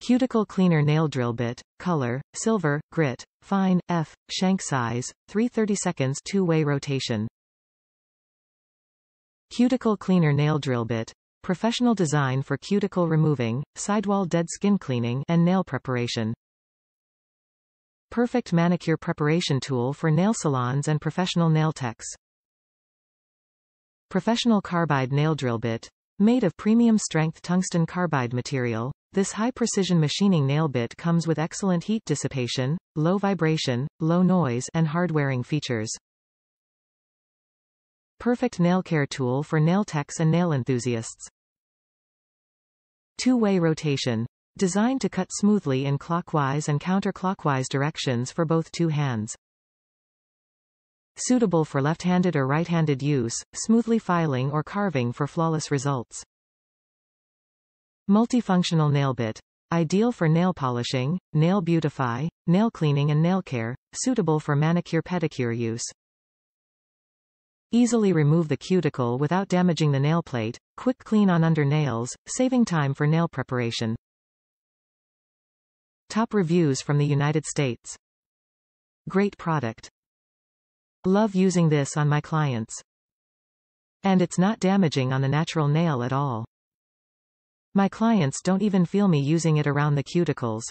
Cuticle Cleaner Nail Drill Bit, color, silver, grit, fine, F, shank size, 3/32 two-way rotation. Cuticle Cleaner Nail Drill Bit, professional design for cuticle removing, sidewall dead skin cleaning and nail preparation. Perfect manicure preparation tool for nail salons and professional nail techs. Professional Carbide Nail Drill Bit, made of premium strength tungsten carbide material. This high-precision machining nail bit comes with excellent heat dissipation, low vibration, low noise and hard-wearing features. Perfect nail care tool for nail techs and nail enthusiasts. Two-way rotation. Designed to cut smoothly in clockwise and counter-clockwise directions for both two hands. Suitable for left-handed or right-handed use, smoothly filing or carving for flawless results. Multifunctional nail bit. Ideal for nail polishing, nail beautify, nail cleaning and nail care, suitable for manicure-pedicure use. Easily remove the cuticle without damaging the nail plate, quick clean on under nails, saving time for nail preparation. Top reviews from the United States. Great product. Love using this on my clients. And it's not damaging on the natural nail at all. My clients don't even feel me using it around the cuticles.